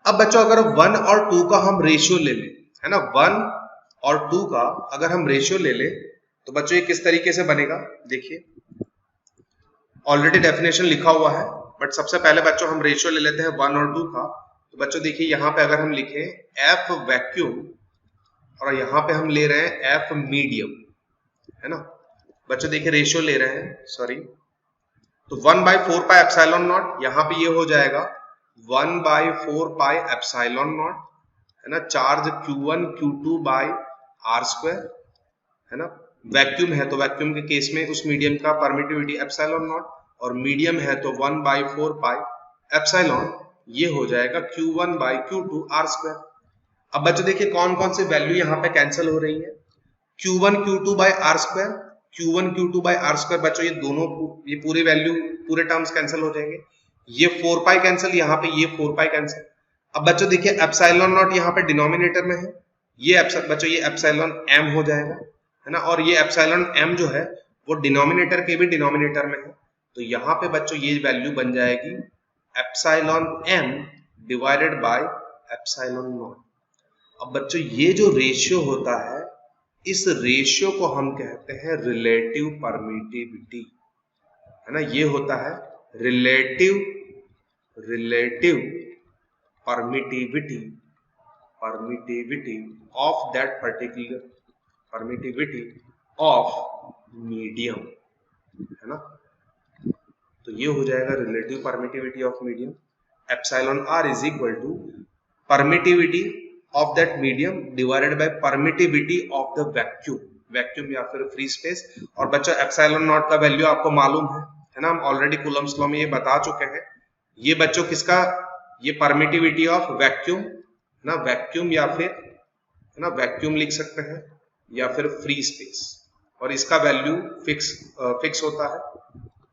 अब बच्चों अगर 1 और 2 का हम रेशियो ले लें, है ना, 1 और 2 का अगर हम रेशियो ले लें, तो बच्चों ये किस तरीके से बनेगा, देखिए ऑलरेडी डेफिनेशन लिखा हुआ है, बट सबसे पहले बच्चों हम रेशियो ले लेते हैं 1 और 2 का। तो बच्चों देखिए यहाँ पे अगर हम लिखें F वैक्यूम और यहाँ पे हम ले रहे हैं F मीडियम, है ना बच्चों, देखिए रेशियो ले रहे हैं, सॉरी, तो 1/4 पाई एप्सिलॉन नॉट, यहाँ पे ये हो जाएगा 1/4 पाई एप्सिलॉन नॉट, है ना, charge Q1 Q2 by R², है ना। वैक्यूम है तो वैक्यूम के केस में उस मीडियम का परमिटिविटी एप्सिलॉन नॉट, और मीडियम है तो 1/4 पाई एप्सिलॉन, ये हो जाएगा Q1 बाई Q2 R²। अब बच्चों देखिए कौन कौन से वैल्यू यहाँ पे कैंसिल हो रही है, Q1 Q2 by R², Q1 Q2 by R² बच्चों, ये दोनों, ये पूरी वैल्यू, पूरे टर्म्स कैंसिल हो जाएंगे, ये 4 पाई कैंसिल, यहाँ पे ये 4 पाई कैंसिल। अब बच्चों देखिए एप्सिलॉन नॉट यहाँ पे डिनोमिनेटर में है, ये बच्चों ये एप्सिलॉन m हो जाएगा, है ना, और ये एप्सिलॉन m जो है वो डिनोमिनेटर के भी डिनोमिनेटर में है, तो यहाँ पे बच्चों ये वैल्यू बन जाएगी epsilon m divided by epsilon not. अब बच्चों ये जो रेशियो होता है, इस रेशियो को हम कहते हैं रिलेटिव परमिटिविटी, है ना, ये होता है relative permittivity of that particular, permittivity of medium, है ना। तो ये हो जाएगा relative permittivity of medium, epsilon r is equal to permittivity of that medium divided by permittivity of the vacuum या फिर फ्री स्पेस। और बच्चों एप्सिलॉन नॉट का वैल्यू आपको मालूम है ना, हम ऑलरेडी कूलम्स लॉ में ये बता चुके हैं। ये बच्चों किसका, ये परमिटिविटी ऑफ वैक्यूम ना, वैक्यूम या फिर, है ना, वैक्यूम लिख सकते हैं या फिर फ्री स्पेस, और इसका वैल्यू फिक्स होता है,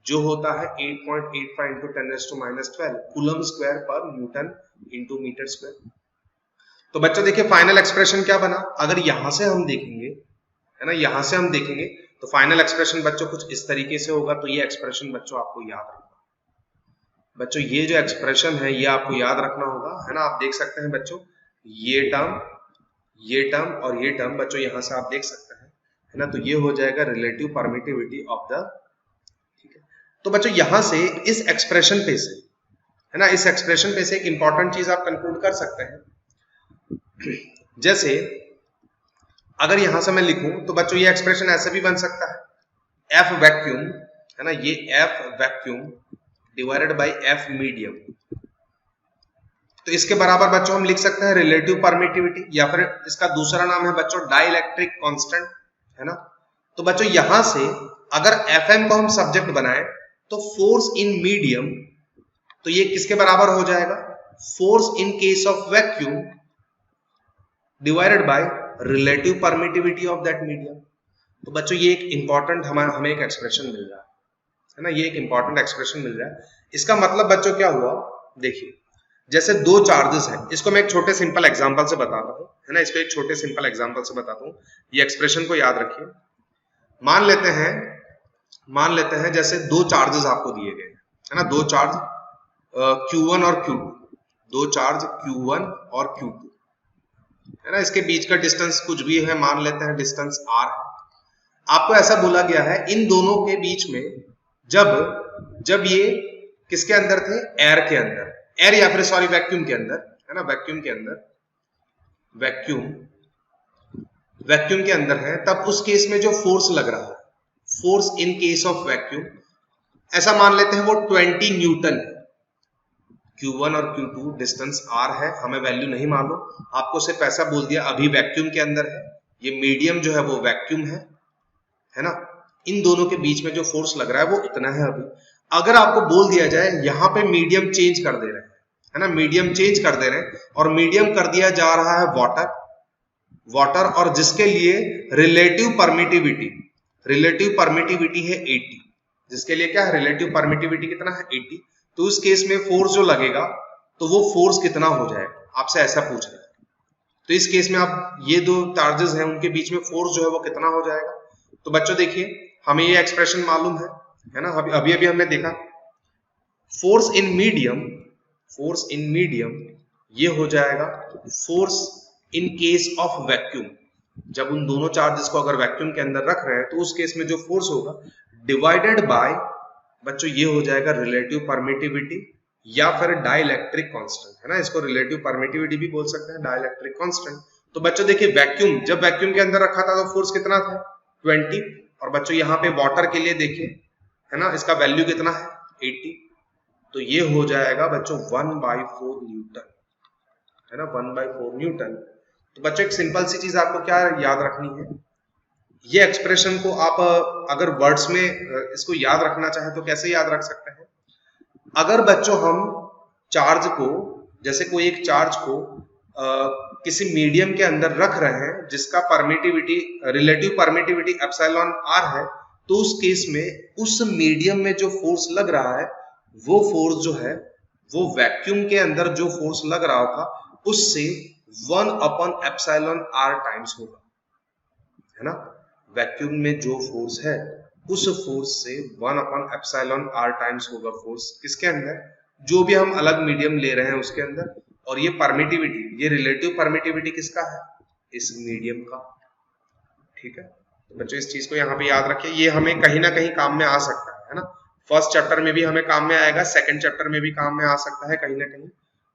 जो होता है 8.85 into 10⁻⁻12 कूलम स्क्वायर पर न्यूटन इंटू मीटर स्क्वायर। तो बच्चों देखिए फाइनल एक्सप्रेशन क्या बना, अगर यहां से हम देखेंगे, है ना, यहां से हम देखेंगे तो फाइनल एक्सप्रेशन बच्चों कुछ इस तरीके से होगा। तो ये एक्सप्रेशन बच्चों आपको याद रखना, बच्चों ये जो एक्सप्रेशन है ये आपको याद रखना होगा, है ना। आप देख सकते हैं बच्चों ये टर्म और ये टर्म बच्चों यहां से आप देख सकते हैं, है ना। तो ये हो जाएगा रिलेटिव परमिटिविटी ऑफ द, ठीक है। तो बच्चों यहां से इस एक्सप्रेशन पे से, है ना, इस एक्सप्रेशन पे से एक इंपॉर्टेंट चीज आप कंक्लूड कर सकते हैं। जैसे अगर यहां से मैं लिखूं तो बच्चों ये एक्सप्रेशन ऐसे भी बन सकता है, F वैक्यूम, है ना, ये F vacuum divided by F medium. तो इसके बराबर बच्चों हम लिख सकते हैं रिलेटिव परमिटिविटी, या फिर इसका दूसरा नाम है बच्चों डाइलेक्ट्रिक कांस्टेंट, है ना। तो बच्चों यहां से अगर Fm को हम सब्जेक्ट बनाए तो फोर्स इन मीडियम, तो ये किसके बराबर हो जाएगा? Force in case of vacuum divided by relative permittivity of that medium. तो बच्चों ये एक इंपॉर्टेंट हमें एक एक्सप्रेशन मिल रहा है ना, ये एक इंपॉर्टेंट एक्सप्रेशन मिल रहा है। इसका मतलब बच्चों क्या हुआ, देखिए जैसे दो चार्जेस हैं, इसको मैं एक छोटे सिंपल एग्जांपल से बताता हूं, है ना, इसको एक छोटे सिंपल एग्जांपल से बताता हूं, ये एक्सप्रेशन को याद रखिए। मान लेते हैं जैसे दो चार्जेस आपको दिए गए है ना, दो चार्ज Q1 और Q2, दो चार्ज Q1 और Q2 है ना, इसके बीच का डिस्टेंस कुछ भी है, मान लेते हैं डिस्टेंस r है। आपको ऐसा बोला गया है इन दोनों के बीच में जब ये किसके अंदर थे? एयर के अंदर, एयर या फिर सॉरी वैक्यूम के अंदर, है ना, वैक्यूम के अंदर, वैक्यूम के अंदर है, तब उस केस में जो फोर्स लग रहा है, force in case of vacuum, ऐसा मान लेते हैं वो 20 न्यूटन है। Q1 और Q2 डिस्टेंस r है, हमें वैल्यू नहीं मालूम, आपको सिर्फ ऐसा बोल दिया अभी वैक्यूम के अंदर है, ये मीडियम जो है वो वैक्यूम है ना, इन दोनों के बीच में जो फोर्स लग रहा है वो इतना है अभी। अगर आपको बोल दिया जाए यहाँ पे मीडियम चेंज कर दे रहे हैं, है ना, मीडियम चेंज कर दे रहे हैं और मीडियम कर दिया जा रहा है वाटर, और जिसके लिए रिलेटिव परमिटिविटी है 80, जिसके लिए क्या है, रिलेटिव परमिटिविटी कितना है? 80। तो उस केस में फोर्स जो लगेगा तो वो फोर्स कितना हो जाएगा, आपसे ऐसा पूछ रहा है। तो इस केस में आप ये दो चार्जेस हैं उनके बीच में फोर्स जो है वो कितना हो जाएगा? तो बच्चों देखिए हमें ये एक्सप्रेशन मालूम है ना, अभी हमने देखा फोर्स इन मीडियम ये हो जाएगा force in case of vacuum. जब उन दोनों चार्जेस को अगर वैक्यूम के अंदर रख रहे हैं तो उस केस में जो फोर्स होगा डिवाइडेड बाय बच्चों ये हो जाएगा रिलेटिव परमिटिविटी या फिर डाइलेक्ट्रिक कांस्टेंट, है ना, इसको रिलेटिव परमिटिविटी भी बोल सकते हैं, डाइलेक्ट्रिक कांस्टेंट। तो बच्चों देखिए वैक्यूम, जब वैक्यूम के अंदर रखा था तो फोर्स कितना था? 20। और बच्चों यहाँ पे वाटर के लिए देखिए, है ना, इसका वैल्यू कितना है? 80। तो ये हो जाएगा बच्चों 1/4 न्यूटन, है ना, 1/4 न्यूटन। तो बच्चों एक सिंपल सी चीज आपको क्या याद रखनी है, ये एक्सप्रेशन को आप अगर वर्ड्स में इसको याद रखना चाहें तो कैसे याद रख सकते हैं? अगर बच्चों हम चार्ज को, जैसे कोई एक चार्ज को किसी मीडियम के अंदर रख रहे हैं जिसका रिलेटिव परमिटिविटी एप्सिलॉन r है, तो उस केस में उस मीडियम में जो फोर्स लग रहा है वो फोर्स जो है वो वैक्यूम के अंदर जो फोर्स लग रहा था उससे 1/एप्सिलॉन r टाइम्स होगा, है ना। वैक्यूम में जो फोर्स है उस फोर्स से 1/एप्सिलॉन r टाइम्स होगा फोर्स किसके अंदर, जो भी हम अलग मीडियम ले रहे हैं उसके अंदर। और ये परमिटिविटी, ये रिलेटिव परमिटिविटी किसका है? इस मीडियम का, ठीक है। तो बच्चों इस चीज को यहाँ पे याद रखिए, ये हमें कहीं ना कहीं काम में आ सकता है ना, फर्स्ट चैप्टर में भी हमें काम में आएगा, सेकंड चैप्टर में भी काम में आ सकता है कहीं ना कहीं।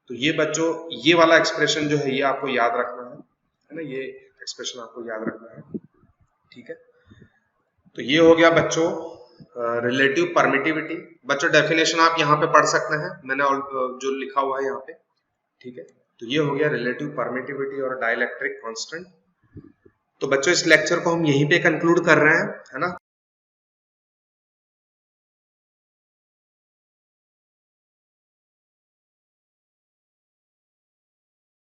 तो ये बच्चों ये वाला एक्सप्रेशन जो है ये आपको याद रखना है ना, ये एक्सप्रेशन आपको याद रखना है, ठीक है। तो ये हो गया बच्चों रिलेटिव परमिटिविटी। बच्चों डेफिनेशन आप यहाँ पे पढ़ सकते हैं, मैंने जो लिखा हुआ है यहाँ पे, ठीक है। तो ये हो गया रिलेटिव परमिटिविटी और डाइलेक्ट्रिक कांस्टेंट। तो बच्चों इस लेक्चर को हम यहीं पे कंक्लूड कर रहे हैं, है ना।